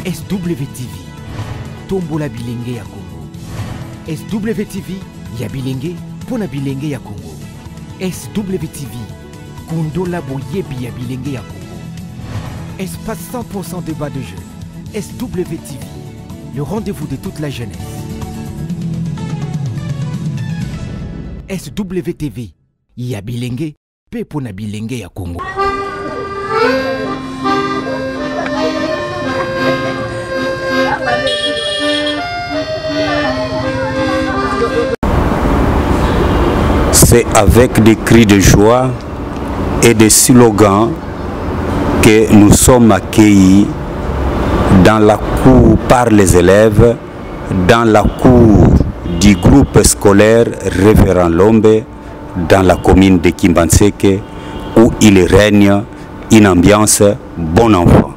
SWTV, Tombola Bilenge ya Congo. SWTV, ya Bilenge, Pona Bilenge ya Congo. SWTV, Kondola Boyebi ya Bilenge ya Congo. Espace 100% débat de jeunes. SWTV, le rendez-vous de toute la jeunesse. SWTV, ya Bilenge, pe Pona Bilenge ya Congo. C'est avec des cris de joie et des slogans que nous sommes accueillis dans la cour par les élèves, dans la cour du groupe scolaire Révérend Lombe, dans la commune de Kimbanseke, où il règne une ambiance bon enfant.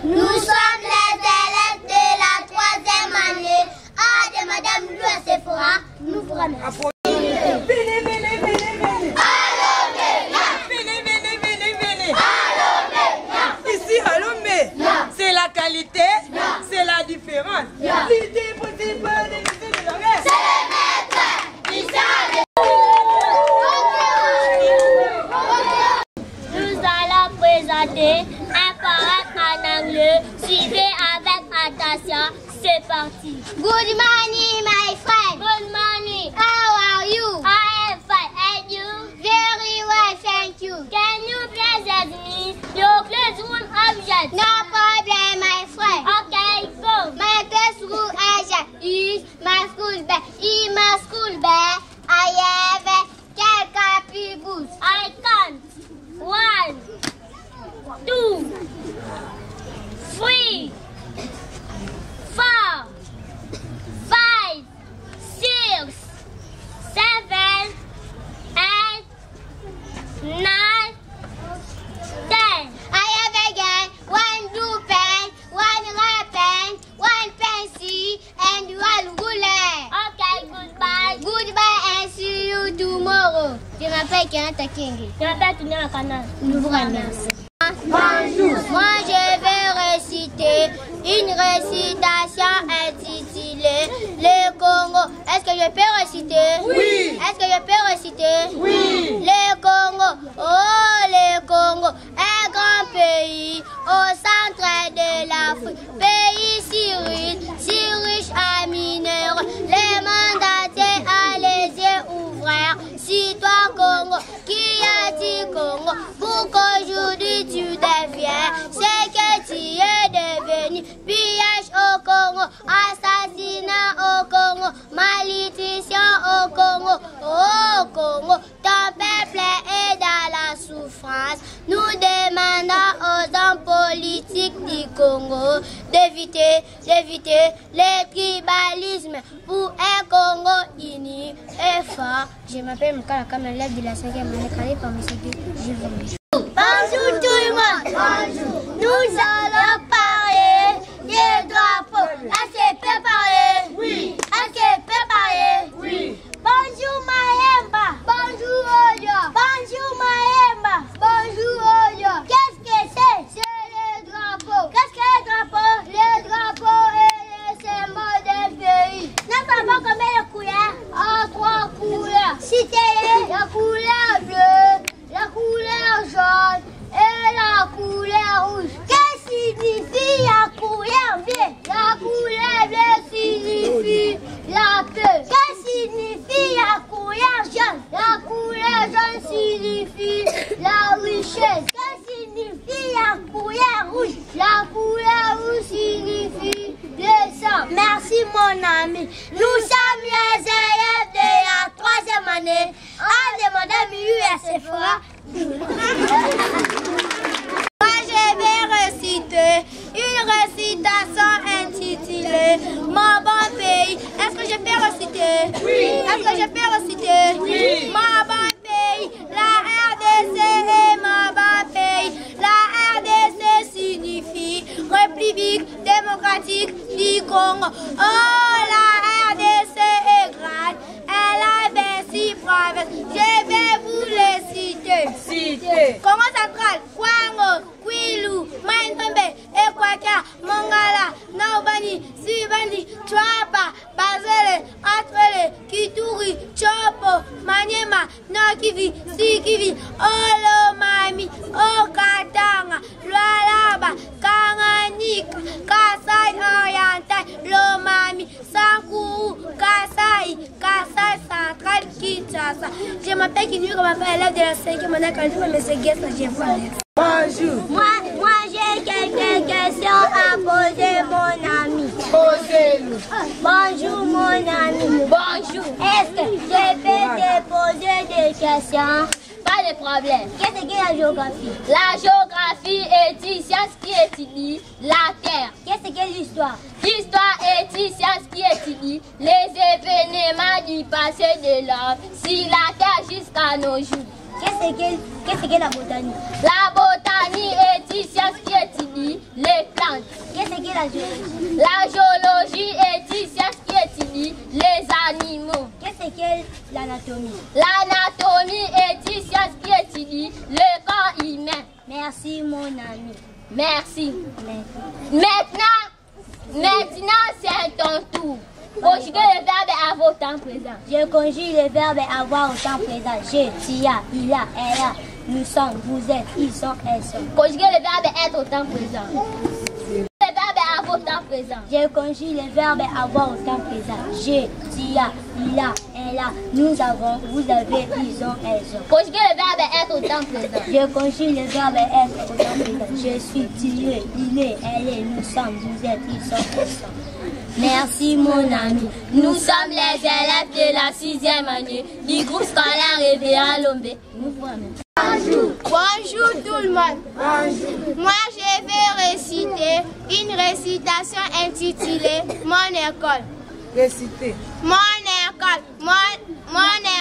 Nous sommes les élèves de la 3e année de Madame Lou Sephora. Nous vous remercions. Ici à Lomé, c'est la qualité, c'est la différence. L'idée possible de l'unité de la race. C'est les maîtres. Nous allons présenter un parade en anglais. Suivez avec attention. C'est parti. Good morning, my friend. Good morning. How are you? I am fine. And you? Very well, thank you. Can you present me your classroom object? No problem, my friend. Okay, go. My classroom object is my school bag. In my school bag, I have quelques books. I count. 1, 2, 3, 4, 5, 6, 7, 8, 9, 10. I have again 1 blue pen, 1 red pen, 1 pencil, and 1 ruler. Okay, goodbye. Goodbye and see you tomorrow. Je m'appelle Kenata King. Je m'appelle Tunia Kana. Nous vous remercions. Bonjour. Moi, je vais réciter une récitation intitulée Le Congo. Est-ce que je peux réciter? Oui. Est-ce que je peux réciter? Oui. Le Congo, oh le Congo, un grand pays au centre de l'Afrique. Pays si riche à minéraux. Le monde entier a les yeux ouverts. Si toi Congo, qui a dit Congo, pour qu'aujourd'hui tu deviens ce que tu es devenu. Pillage au Congo, assassinat au Congo, malédiction au Congo. Oh Congo, ton peuple est dans la souffrance. Nous demandons aux hommes politiques du Congo d'éviter le tribalisme pour un Congo uni et fort. Je m'appelle Mukala comme élève de la 5e année, créée par M. Gilles. Bonjour tout le monde. Bonjour. Nous allons parler des drapeaux. Là, c'est préparé. Oui. mon ami. Nous sommes les élèves de la 3e année. Ah, madame USFA. Moi, je vais réciter une récitation intitulée Mon bon pays. Est-ce que je peux réciter? Oui. Est-ce que je peux réciter? Oui. Mon bon pays, la RDC est mon bon pays. La RDC signifie République démocratique du Congo. Oh, la RDC est grande. Elle a 26 provinces. Je vais vous les citer. Citer. Congo central, Kwango, Kwilu, Maindombe, Ekwaka, Mongala, Naubani, Sibandi, Chwapa, Bazele, Atrele, Kituri, Chopo, Maniema, Nokivi, Sikivi, Olomami, Okatanga, Lualaba, Kanganika, Kasai Oriental, Lomami, Sankuru, Kasai, Kasai Central, Kinshasa. Je m'appelle Kinuru, comme élève de la 5e année, quand je me suis guest, j'ai vu. Bonjour. Moi j'ai quelques questions à poser, mon ami. Posez-nous. Bonjour, mon ami. Bonjour. Est-ce que je peux te poser des questions? Pas de problème. Qu'est-ce que la géographie? La géographie est une science qui étudie la Terre. Qu'est-ce que l'histoire? L'histoire est une science qui étudie les événements du passé de l'homme sur la Terre jusqu'à nos jours. Qu'est-ce que la botanique? La botanique est une science qui étudie les plantes. Qu'est-ce que la géologie? La géologie est une science qui étudie les animaux. Qu'est-ce que l'anatomie? L'anatomie est une science qui étudie le corps humain. Merci, mon ami. Merci. Maintenant c'est ton tour. Conjuguer le verbe avoir au temps présent. Je conjugue le verbe avoir au temps présent. Je, tu as, il a, elle a, nous sommes, vous êtes, ils sont, elles sont. Conjuguer le verbe être au temps présent. Le verbe avoir au temps présent. Je conjugue le verbe avoir au temps présent. Je, tu as, il a, elle a, nous avons, vous avez, ils ont, elles ont. Conjuguer le verbe être au temps présent. Je conjugue le verbe être au temps présent. Je suis, tu es, il est, elle est, nous sommes, vous êtes, ils sont, elles sont. Merci, mon ami. Nous sommes les élèves de la 6e année du groupe scolaire Révéra Lombe. Bonjour. Bonjour tout le monde. Bonjour. Moi, je vais réciter une récitation intitulée Mon école. Récitez. Mon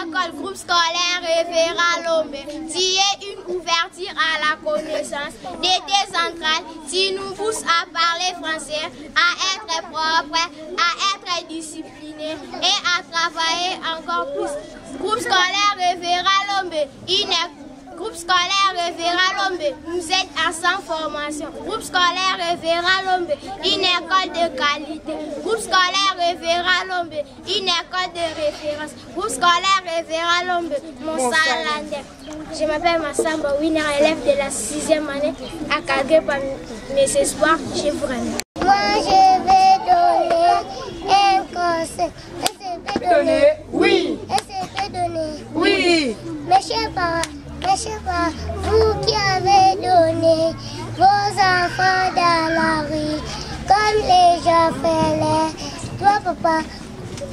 école, groupe scolaire Révéra Lombe, qui est une ouverture à la connaissance d'été central, qui nous pousse à parler français, à être propre, à être discipliné et à travailler encore plus. Groupe scolaire Révéra Lombe, Groupe scolaire Révéra Lombe nous aide à sans formation. Groupe scolaire Révéra Lombe, une école de qualité. Groupe scolaire Révéra Lombe, une école de référence. Groupe scolaire Révéra Lombe, mon salandais. Je m'appelle Massamba Winner, élève de la 6e année à Kagé par mes espoirs. Je vous remercie. Moi je vais donner un conseil. Est-ce que je peux donner? Oui. Est-ce que je peux donner? Oui. Mes chers parents, vous qui avez donné vos enfants dans la rue, comme les gens faisaient, toi papa,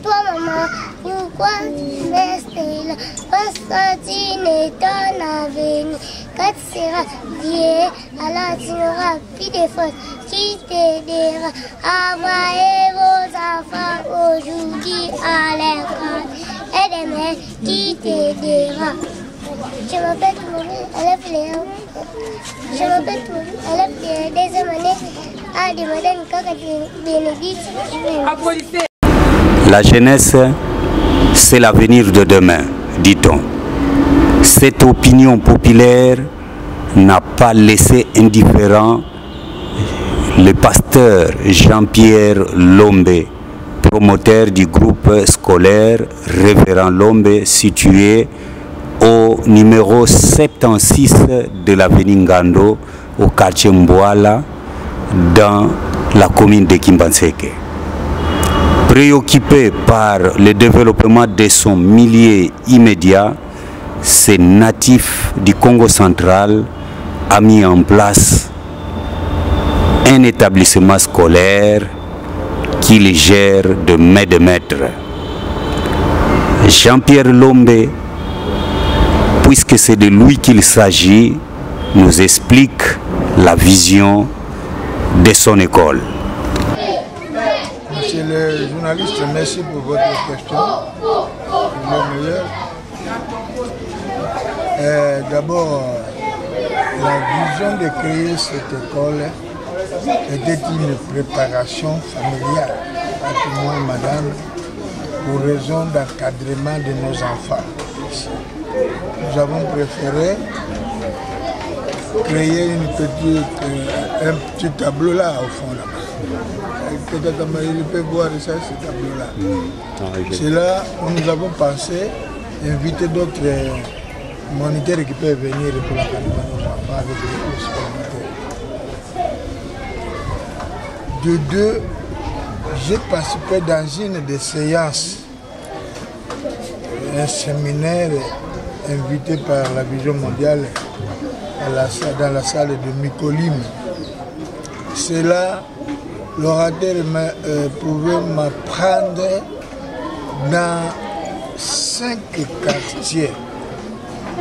toi maman, nous croyons rester là, parce que tu n'es ton avenir. Quand tu seras vieux, alors tu n'auras plus de force, qui t'aidera à envoyer vos enfants aujourd'hui à l'école, et demain qui t'aidera. Je m'appelle Toumou, élève de la 2e année à Dimadan Kaka Bénédicte. La jeunesse, c'est l'avenir de demain, dit-on. Cette opinion populaire n'a pas laissé indifférent le pasteur Jean-Pierre Lombe, promoteur du groupe scolaire Révérend Lombe, situé au numéro 76 de l'avenue Ngando, au quartier Mbouala, dans la commune de Kimbanseke. Préoccupé par le développement de son milieu immédiat, ce natif du Congo central a mis en place un établissement scolaire qu'il gère de main de maître. Jean-Pierre Lombe, puisque c'est de lui qu'il s'agit, nous explique la vision de son école. Monsieur le journaliste, merci pour votre question. D'abord, la vision de créer cette école était une préparation familiale, entre moi et madame, pour raison d'encadrement de nos enfants. Nous avons préféré créer un petit tableau là au fond là-bas. Peut-être il peut voir ça, ce tableau là. C'est là où nous avons pensé inviter d'autres moniteurs qui peuvent venir pour l'encadrement de nos enfants avec les cours supplémentaires. De deux, j'ai participé dans une des séances, un séminaire invité par la Vision mondiale dans la salle de Mikolim. C'est là l'orateur pouvait m'apprendre dans 5 quartiers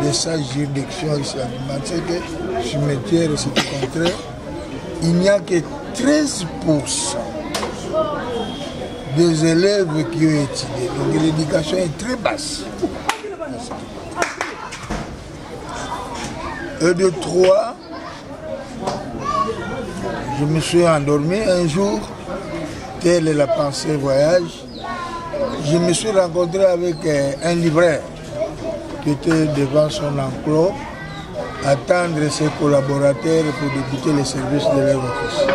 de sa juridiction ici à Bimanté, que cimetière et c'était contraire, il n'y a que 13% des élèves qui ont étudié. Donc l'éducation est très basse. Et de 3, je me suis endormi un jour, telle est la pensée voyage, je me suis rencontré avec un libraire qui était devant son enclos, attendre ses collaborateurs pour débuter les services de leur office.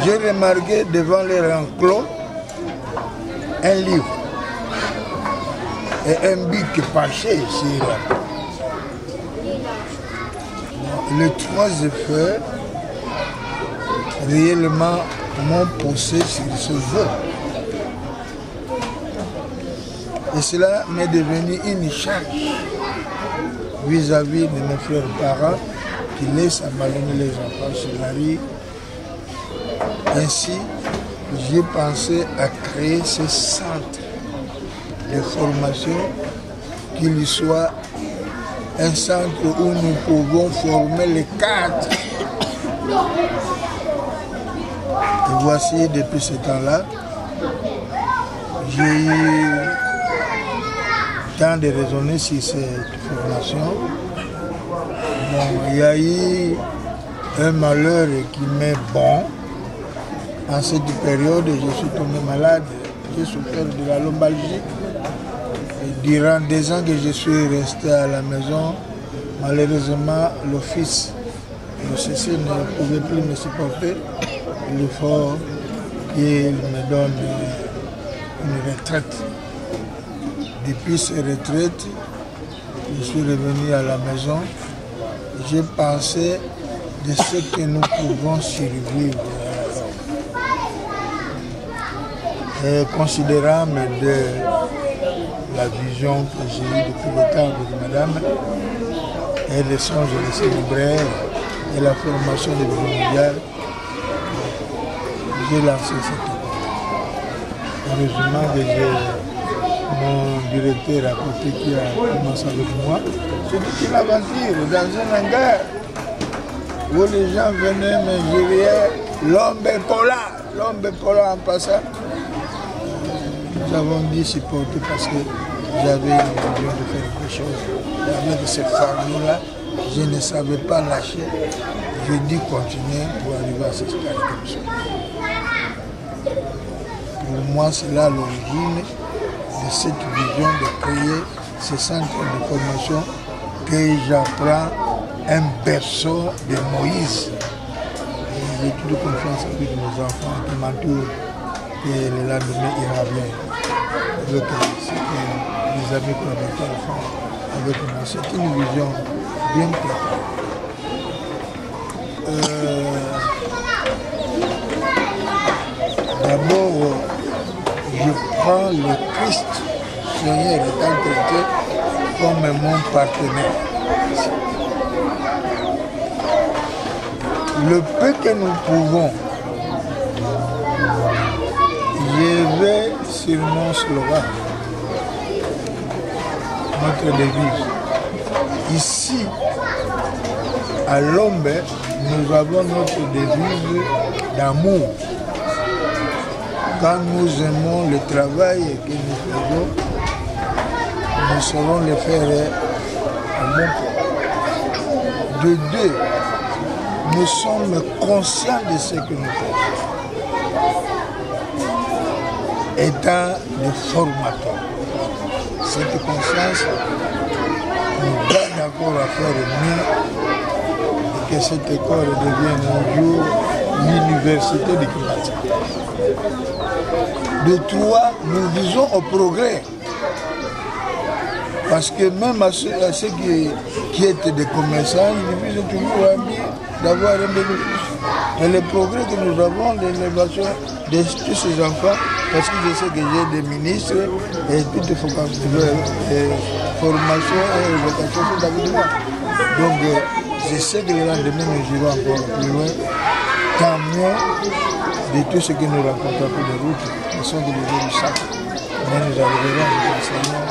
J'ai remarqué devant leur enclos un livre et un bic penché sur les 3 effets réellement m'ont poussé sur ce jeu. Et cela m'est devenu une charge vis-à-vis de mes frères parents qui laissent abandonner les enfants sur la rue. Ainsi, j'ai pensé à créer ce centre de formation, qu'il soit un centre où nous pouvons former les cadres. Et voici, depuis ce temps-là, j'ai eu temps de raisonner sur cette formation. Bon, il y a eu un malheur qui m'est bon. En cette période, je suis tombé malade. J'ai souffert de la lombalgie. Et durant 2 ans que je suis resté à la maison, malheureusement, l'office, le CC ne pouvait plus me supporter. Il faut qu'il me donne une retraite. Depuis cette retraite, je suis revenu à la maison. J'ai pensé de ce que nous pouvons survivre. Et considérant de la vision que j'ai eue depuis le temps avec madame, et les songes de ces libraires, et la formation de Vision mondiale, j'ai lancé cette école. Heureusement que j'ai mon directeur à côté qui a commencé avec moi. C'est une aventure dans un hangar où les gens venaient me gérer l'ombe pola en passant. Nous avons dit supporter parce que j'avais une vision de faire quelque chose. Avec cette famille-là, je ne savais pas lâcher. J'ai dû continuer pour arriver à ce stade comme ça. Pour moi, c'est là l'origine de cette vision de créer ce centre de formation que j'apprends un berceau de Moïse. J'ai toute confiance avec mes enfants qui m'entourent et le lendemain ira bien. Avec ce que les amis collaborateurs font avec moi. C'est une vision bien préparée. D'abord, je prends le Christ, Seigneur étant traité comme mon partenaire. Le peu que nous pouvons sur mon slogan, notre devise. Ici, à Lombe, nous avons notre devise d'amour. Quand nous aimons le travail que nous faisons, nous saurons le faire à bon point. De deux, nous sommes conscients de ce que nous faisons. Étant des formateurs, cette conscience nous donne encore à faire mieux et que cette école devienne un jour l'université de Kibati. De trois, nous visons au progrès. Parce que même à ceux qui étaient des commerçants, ils visent toujours d'avoir un bénéfice. Et le progrès que nous avons, l'élévation de tous ces enfants, parce que je sais que j'ai des ministres et toutes les formations et évocations sont avec moi. Donc je sais que le lendemain nous irons encore plus loin, tant mieux de tout ce que nous rencontrons pour les routes, qui sont des lieux du sac. Mais nous arriverons avec l'enseignant.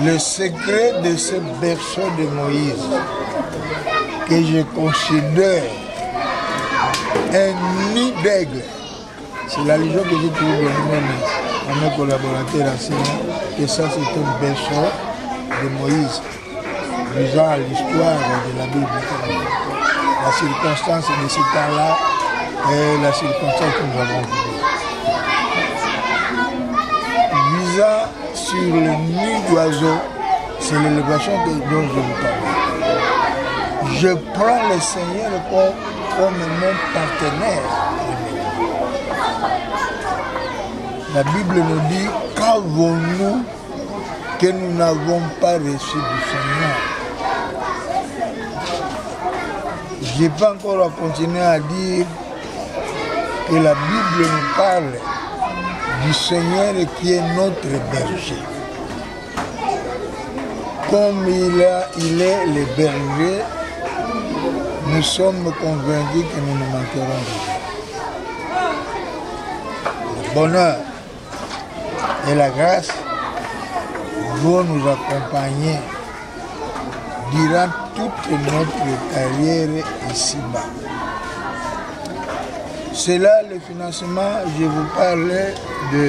Le secret de ce berceau de Moïse, que je considère un nid d'aigle, c'est la légion que j'ai trouvée à mes collaborateurs enseignants, que ça c'est un berceau de Moïse, visant à l'histoire de la Bible. La circonstance de ce temps-là et la circonstance que nous avons vécue. Visant sur le nid d'oiseau, c'est l'élévation dont je vous parle. Je prends le Seigneur comme mon partenaire. La Bible nous dit, qu'avons-nous que nous n'avons pas reçu du Seigneur? Je n'ai pas encore à continuer à dire que la Bible nous parle du Seigneur qui est notre berger. Comme il est le berger, nous sommes convaincus que nous ne manquerons rien. Le bonheur et la grâce vont nous accompagner durant toute notre carrière ici-bas. C'est là le financement, je vous parlais de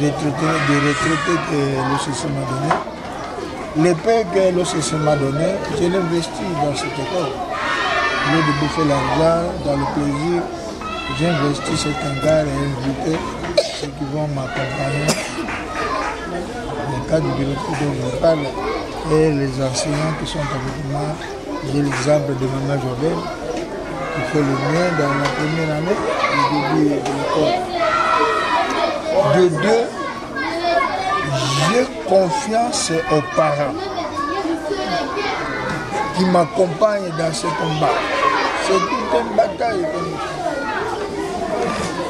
retraités que l'OCC m'a donné. Les paix que l'OCC m'a donné, je l'investis dans cette école. Au lieu de bouffer l'argent dans le plaisir, j'investis cet hangar et inviter ceux qui vont m'accompagner. Le cas du directeur dont je parle et les enseignants qui sont avec moi, j'ai l'exemple de Maman Jobel, qui fait le mien dans la première année du début de l'école. De deux, j'ai confiance aux parents qui m'accompagnent dans ce combat. C'est toute une bataille.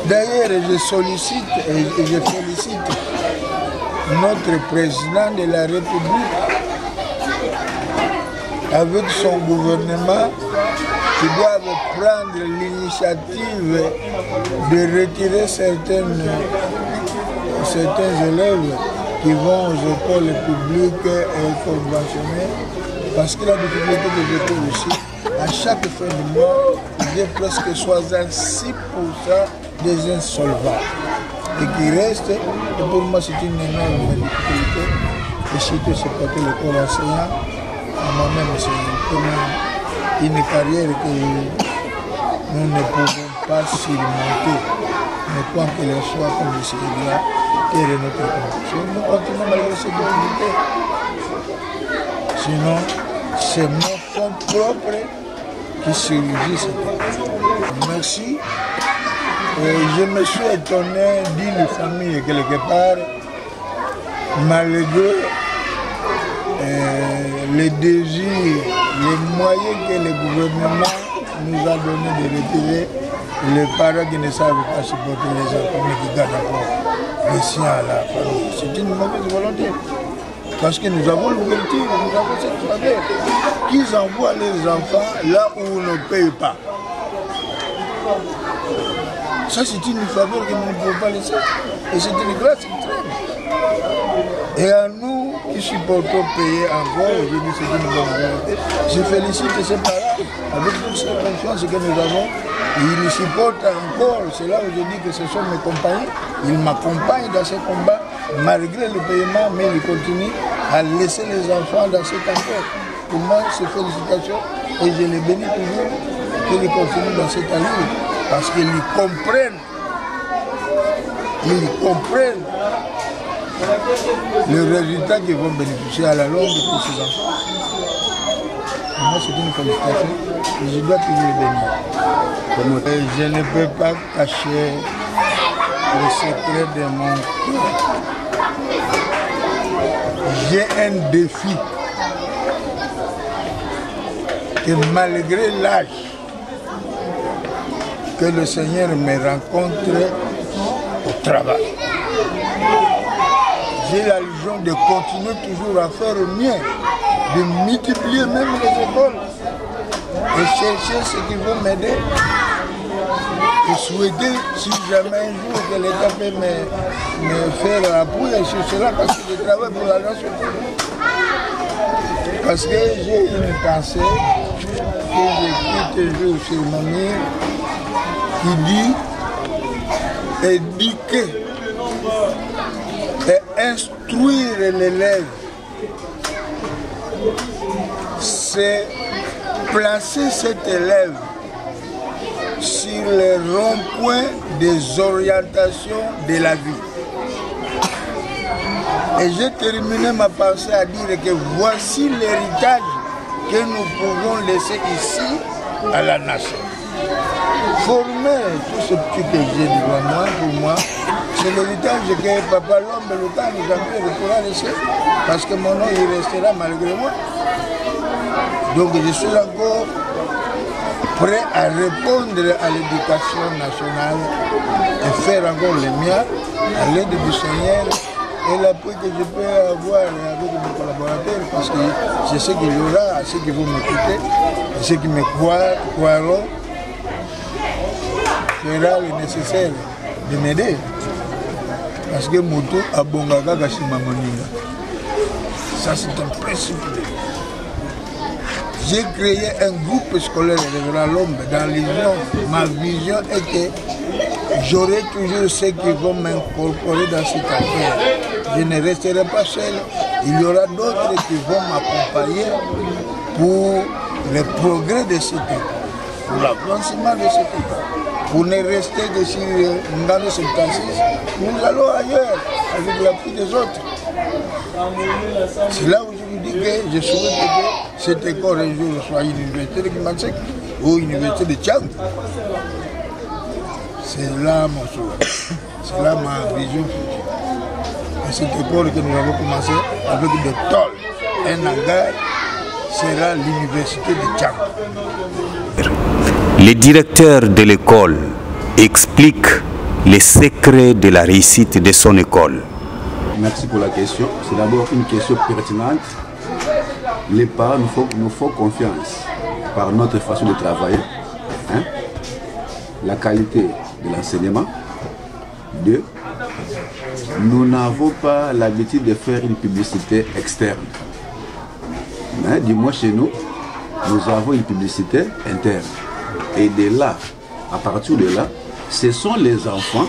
D'ailleurs, je sollicite et je félicite notre président de la République avec son gouvernement qui doivent prendre l'initiative de retirer certains élèves qui vont aux écoles publiques et conventionnelles, parce que la difficulté des écoles aussi, à chaque fin de mois, il y a presque 66% des insolvables. Et qui restent, et pour moi c'est une énorme difficulté, et surtout c'est porter l'école enseignant, à moi-même c'est une carrière que nous ne pouvons pas surmonter, mais quoi qu'il en soit, comme je suis là, quelle est notre condition. Nous continuons malgré ces difficultés. Sinon, c'est mon fonds propre qui surgit cette année. Merci. Je me suis étonné d'une famille quelque part, malgré les désirs, les moyens que le gouvernement nous a donné de retirer les parents qui ne savent pas supporter les enfants, mais qui gardent encore les siens à la famille. C'est une mauvaise volonté. Parce que nous avons l'ouverture, nous avons cette faveur, qu'ils envoient les enfants là où on ne paye pas. Ça, c'est une faveur que nous ne pouvons pas laisser. Et c'est une grâce extrême. Et à nous qui supportons payer encore, aujourd'hui, c'est une bonne volonté. Je félicite ces parents avec toute cette confiance que nous avons. Ils supportent encore. C'est là où je dis que ce sont mes compagnons. Ils m'accompagnent dans ce combat, malgré le paiement, mais ils continuent à laisser les enfants dans cet endroit. Pour moi, c'est félicitations. Et je les bénis toujours qu'ils continuent dans cette allure. Parce qu'ils comprennent. Ils comprennent le résultat qu'ils vont bénéficier à la longue pour ces enfants. Pour moi, c'est une félicitation. Et je dois toujours les bénir. Et je ne peux pas cacher le secret de mon cœur. J'ai un défi que malgré l'âge que le Seigneur me rencontre au travail, j'ai la vision de continuer toujours à faire mieux, de multiplier même les écoles et chercher ceux qui vont m'aider. Et souhaiter, si jamais un jour que l'État peut me faire appui sur cela, parce que je travaille pour la nation. Parce que j'ai une pensée que j'écris toujours sur mon mur qui dit éduquer et instruire l'élève, c'est placer cet élève sur les ronds-points des orientations de la vie. Et j'ai terminé ma pensée à dire que voici l'héritage que nous pouvons laisser ici à la nation. Former tout ce petit que j'ai devant moi, pour moi, c'est l'héritage que Papa l'homme le temps nous a pourra laisser, parce que mon nom il restera malgré moi. Donc je suis encore prêt à répondre à l'éducation nationale et faire encore le mien à l'aide du Seigneur et l'appui que je peux avoir avec mes collaborateurs, parce que je sais qu'il y aura ceux qui vont m'écouter et ceux qui me croiront fera le nécessaire de m'aider, parce que Moto a bongaka kashima moninga. Ça c'est un principe. J'ai créé un groupe scolaire de Grand Lombe dans l'union. Ma vision est que j'aurai toujours ceux qui vont m'incorporer dans cette affaire. Je ne resterai pas seul. Il y aura d'autres qui vont m'accompagner pour le progrès de cette école, pour l'avancement de cette école. Pour ne rester que sur Ngano 76, nous allons ailleurs avec l'appui des autres. C'est là où je vous dis que je souhaite que cette école un jour soit une université de Kimansek ou une université de Tchang. C'est là mon souhait, c'est là ma vision future. Et cette école que nous avons commencé avec des tôles, un hangar, sera l'université de Tchang. Le directeur de l'école explique les secrets de la réussite de son école. Merci pour la question. C'est d'abord une question pertinente. Les parents nous font confiance par notre façon de travailler. Hein? La qualité de l'enseignement. 2. Nous n'avons pas l'habitude de faire une publicité externe. Hein? Du moins chez nous, nous avons une publicité interne. Et de là, à partir de là, ce sont les enfants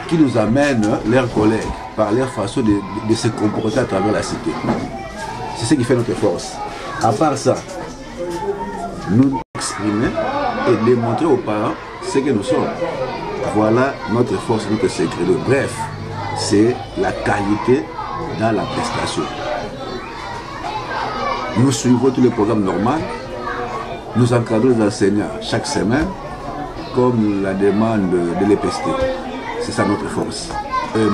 qui nous amènent leurs collègues par leur façon de se comporter à travers la cité. C'est ce qui fait notre force. À part ça, nous exprimer et démontrer aux parents ce que nous sommes. Voilà notre force, notre secret. Bref, c'est la qualité dans la prestation. Nous suivons tous les programmes normaux. Nous encadrons les enseignants chaque semaine, comme la demande de l'EPST. C'est ça notre force.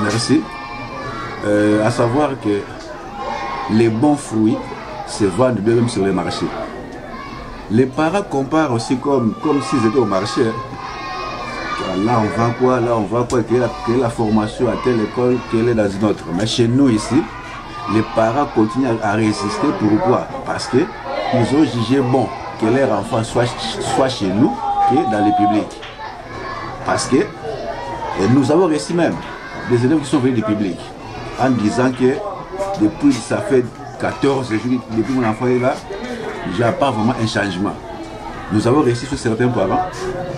Merci. À savoir que les bons fruits se vendent même sur les marchés. Les parents comparent aussi comme s'ils étaient au marché. Là on va quoi, là on va quoi, quelle est la formation à telle école, quelle est dans une autre. Mais chez nous ici, les parents continuent à résister. Pourquoi? Parce qu'ils ont jugé bon que leur enfant soit chez nous que dans le public. Parce que nous avons reçu même des élèves qui sont venus du public en disant que depuis, ça fait 14 jours, depuis mon enfant est là, je n'ai pas vraiment un changement. Nous avons reçu sur certains parents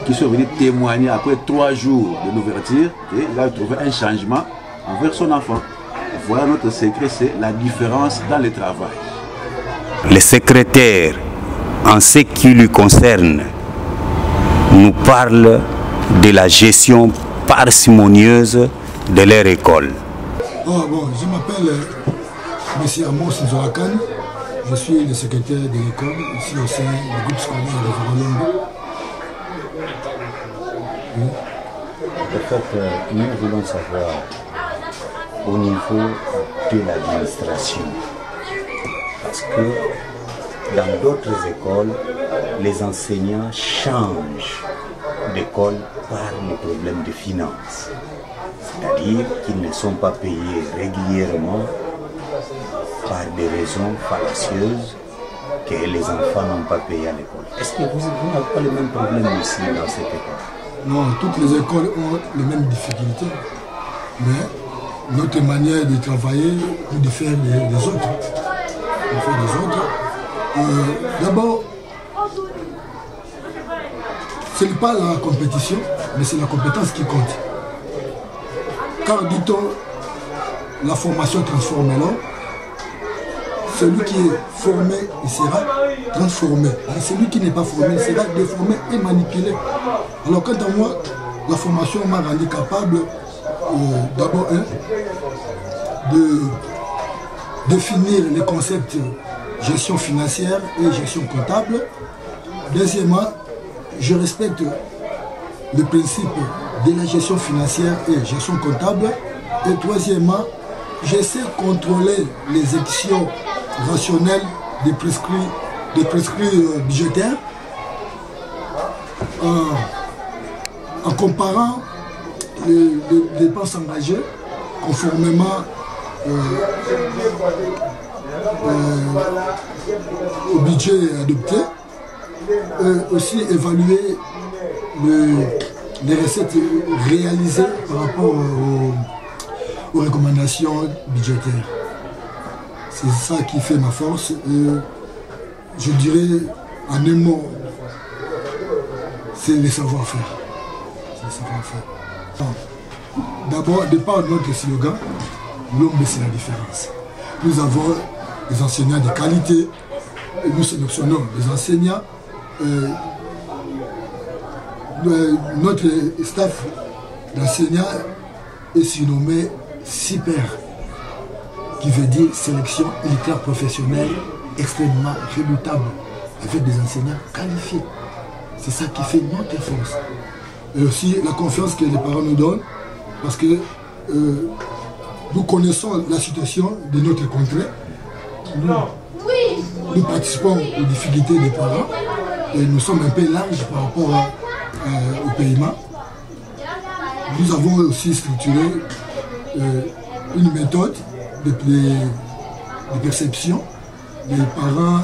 qui sont venus témoigner après 3 jours de l'ouverture et il a trouvé un changement envers son enfant. Voilà notre secret, c'est la différence dans le travail. Le secrétaire, en ce qui lui concerne, nous parle de la gestion parcimonieuse de leur école. Oh, bon, je m'appelle M. Amos Nzoakan, je suis le secrétaire de l'école ici au sein du groupe scolaire de Référendum. Oui. En fait, nous voulons savoir au niveau de l'administration, parce que dans d'autres écoles, les enseignants changent d'école par les problèmes de finances. C'est-à-dire qu'ils ne sont pas payés régulièrement par des raisons fallacieuses que les enfants n'ont pas payé à l'école. Est-ce que vous n'avez pas le même problème ici dans cette école? Non, toutes les écoles ont les mêmes difficultés, mais notre manière de travailler nous diffère des autres. D'abord, ce n'est pas la compétition, mais c'est la compétence qui compte. Car dit-on, la formation transforme l'homme. Celui qui est formé, il sera transformé. Et celui qui n'est pas formé, il sera déformé et manipulé. Alors quant à moi, la formation m'a rendu capable d'abord de définir les concepts gestion financière et gestion comptable. Deuxièmement, je respecte le principe de la gestion financière et gestion comptable. Et troisièmement, j'essaie de contrôler les exécutions rationnelles des prescrits budgétaires en comparant les dépenses engagées conformément au budget adopté, aussi évaluer les recettes réalisées par rapport aux recommandations budgétaires. C'est ça qui fait ma force. Je dirais en un mot, c'est le savoir-faire. D'abord, de par notre slogan, l'homme c'est la différence. Nous avons des enseignants de qualité, et nous sélectionnons des enseignants. Notre staff d'enseignants est surnommé SIPER, qui veut dire sélection ultra professionnelle extrêmement redoutable, avec des enseignants qualifiés. C'est ça qui fait notre force. Et aussi la confiance que les parents nous donnent, parce que nous connaissons la situation de notre contrée. Nous participons aux difficultés des parents et nous sommes un peu larges par rapport au paiement. Nous avons aussi structuré une méthode de perception. Les parents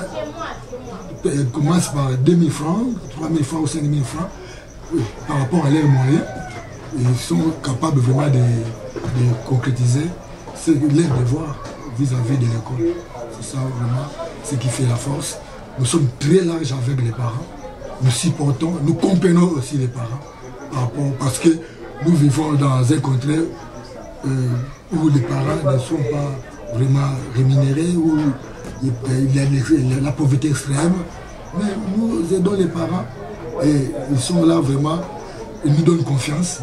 commencent par 2 000 francs, 3 000 francs ou 5 000 francs par rapport à leurs moyens. Ils sont capables vraiment de concrétiser leur devoir vis-à-vis de l'école. C'est ça vraiment ce qui fait la force. Nous sommes très larges avec les parents. Nous supportons, nous comprenons aussi les parents. Parce que nous vivons dans un contrée où les parents ne sont pas vraiment rémunérés, où il y a la pauvreté extrême. Mais nous aidons les parents et ils sont là vraiment, ils nous donnent confiance.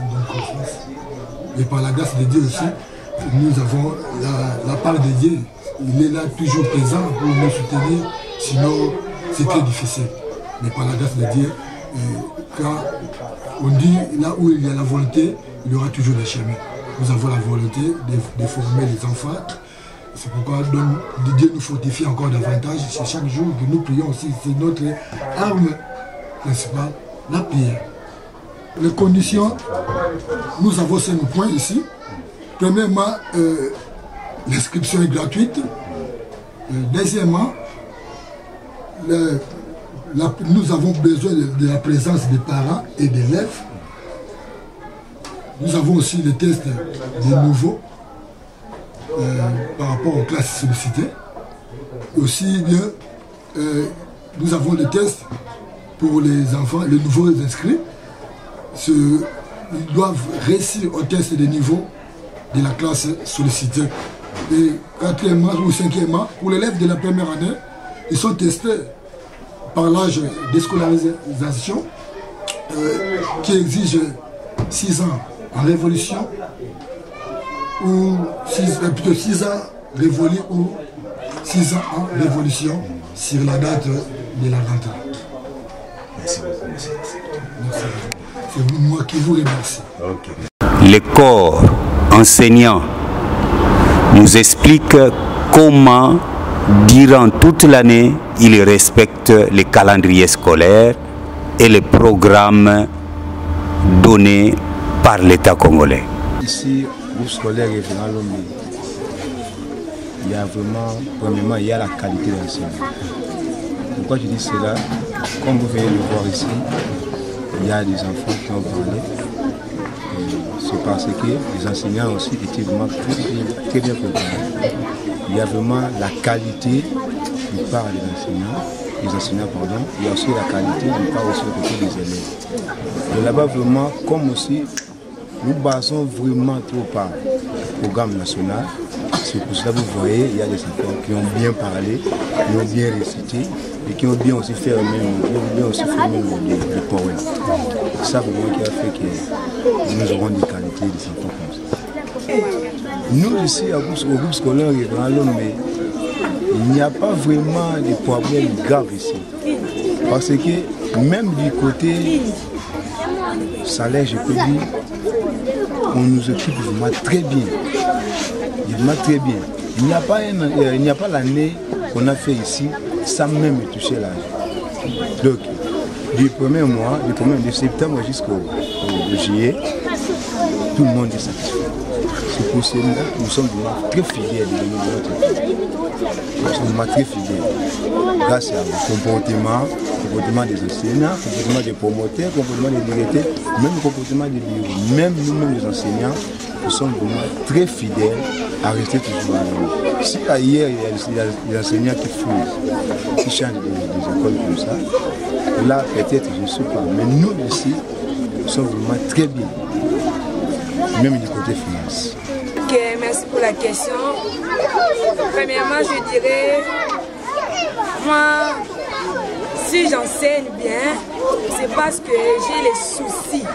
Et par la grâce de Dieu aussi, nous avons la part de Dieu. Il est là toujours présent pour nous soutenir, sinon c'est très difficile. Mais par la grâce de Dieu, quand on dit là où il y a la volonté, il y aura toujours des chemins. Nous avons la volonté de former les enfants. C'est pourquoi Dieu nous fortifie encore davantage. C'est chaque jour que nous prions aussi. C'est notre arme principale, la prière. Les conditions, nous avons 5 points ici. Premièrement, l'inscription est gratuite. Deuxièmement, nous avons besoin de la présence des parents et d'élèves. nous avons aussi des tests des nouveaux par rapport aux classes sollicitées. Aussi bien, nous avons des tests pour les enfants, les nouveaux inscrits. Ils doivent réussir au test des niveaux de la classe sollicitée. Et 4e ou 5e, pour l'élève de la première année, ils sont testés par l'âge de scolarisation qui exige 6 ans en révolution ou plutôt 6 ans révolu ou 6 ans en révolution sur la date de la rentrée. Merci beaucoup, monsieur. C'est moi qui vous remercie. Okay. Les corps enseignants nous expliquent comment, durant toute l'année, ils respectent les calendriers scolaires et les programmes donnés par l'État congolais. Ici, groupe scolaire Révérend Lomé, il y a vraiment, premièrement, il y a la qualité de l'enseignement. Pourquoi je dis cela? Comme vous venez le voir ici, il y a des enfants qui ont parlé. C'est parce que les enseignants aussi étaient vraiment très bien préparés. Il y a vraiment la qualité du part des enseignants, pardon. Il y a aussi la qualité du part aussi du côté des élèves. Et là-bas vraiment, comme aussi, nous basons vraiment trop par le programme national. C'est pour cela que vous voyez, il y a des enfants qui ont bien parlé, qui ont bien récité et qui ont bien aussi fait le poème. C'est ça vraiment qui a fait que nous aurons des qualités des enfants comme ça. Nous ici au groupe scolaire Révérend Lomé, il n'y a pas vraiment de problème grave ici. Parce que même du côté salaire, je peux dire, on nous occupe vraiment très bien. Vraiment très bien. Il n'y a pas l'année qu'on a fait ici sans même toucher l'âge. Donc, du premier mois, de septembre jusqu'au juillet, tout le monde est satisfait. C'est pour cela que nous sommes vraiment très fidèles de notre pays. Nous sommes vraiment très fidèles. Grâce au comportement des enseignants, au comportement des promoteurs, au comportement des directeurs, même au comportement des bureaux. Même nous-mêmes les enseignants, nous sommes vraiment très fidèles à rester toujours à nous. Si ailleurs il y a des enseignants qui fouillent, qui changent des écoles comme ça, là peut-être je ne sais pas. Mais nous ici, nous sommes vraiment très bien. Même du côté finance. Ok, merci pour la question. Premièrement, je dirais, moi, si j'enseigne bien, c'est parce que j'ai les soucis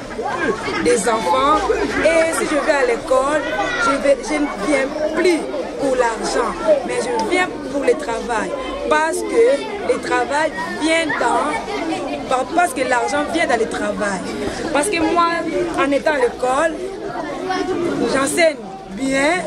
des enfants. Et si je vais à l'école, je ne viens plus pour l'argent, mais je viens pour le travail. Parce que le travail vient parce que l'argent vient dans le travail. Parce que moi, en étant à l'école, j'enseigne bien.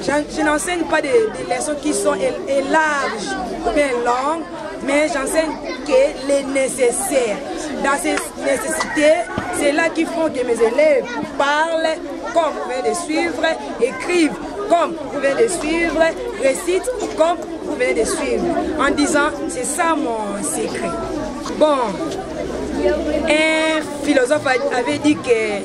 Je n'enseigne pas des leçons qui sont larges ou bien longues, mais j'enseigne que les nécessaires. Dans ces nécessités, c'est là qu'ils font que mes élèves parlent comme vous venez de suivre, écrivent comme vous venez de suivre, récitent comme vous venez de suivre. En disant, c'est ça mon secret. Bon, un philosophe avait dit que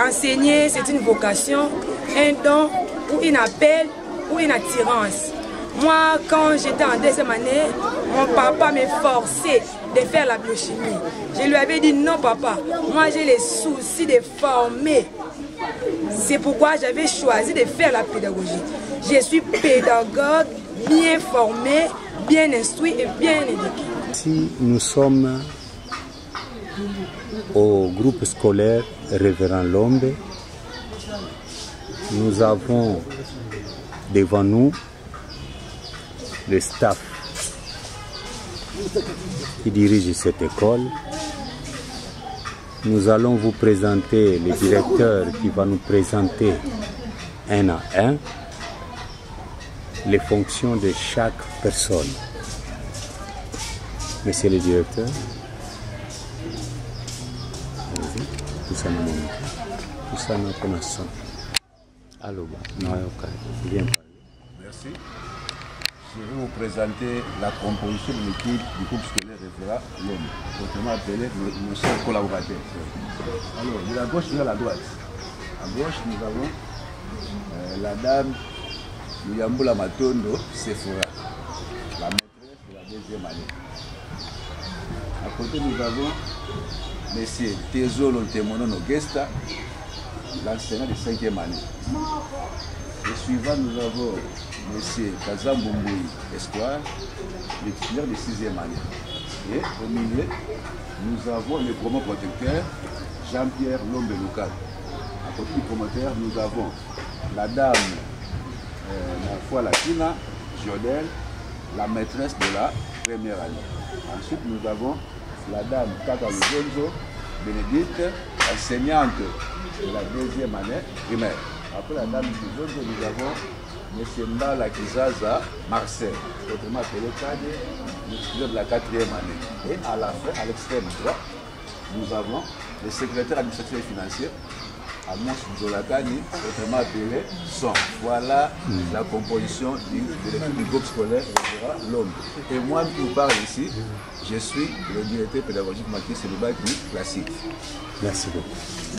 enseigner c'est une vocation, un don ou un appel ou une attirance. Moi, quand j'étais en 2e année, mon papa me forçait de faire la biochimie. Je lui avais dit non papa, moi j'ai les soucis de former. C'est pourquoi j'avais choisi de faire la pédagogie. Je suis pédagogue, bien formé, bien instruit et bien éduqué. Si nous sommes au groupe scolaire Révérend Lomé, nous avons devant nous le staff qui dirige cette école. Nous allons vous présenter le directeur qui va nous présenter un à un les fonctions de chaque personne. Monsieur le directeur, tout ça nous connaissons. Allô, bien. Merci. Je vais vous présenter la composition de l'équipe du groupe scolaire Révérend Lomé, autrement appelé nos 5 collaborateurs. Alors, de la gauche vers la droite. À gauche, nous avons la dame Yamboula Matondo Sephora, la maîtresse de la deuxième année. À côté, nous avons M. Tezolo Temono Nogesta, l'enseignant de 5e année. Et suivant, nous avons M. Kazambumboui Espoir, le titulaire de 6e année. Et au milieu, nous avons le promo protecteur Jean-Pierre Lombe Local. À côté du promoteur, nous avons la dame la foi latina, Jodel, la maîtresse de la première année. Ensuite, nous avons la dame Tata Lugonzo, Bénédicte, enseignante de la deuxième année primaire. Après la dame Lugonzo, nous avons M. Mbala Kizaza, Marcel, autrement appelé Kade, le titulaire de la 4e année. Et à la fin, à l'extrême droit, nous avons le secrétaire administratif et financier, Amos Zolatani, autrement appelé SON. Voilà la composition du groupe scolaire L'Homme. Et moi qui vous parle ici, je suis le directeur pédagogique Mathis Selubaki classique. Merci beaucoup.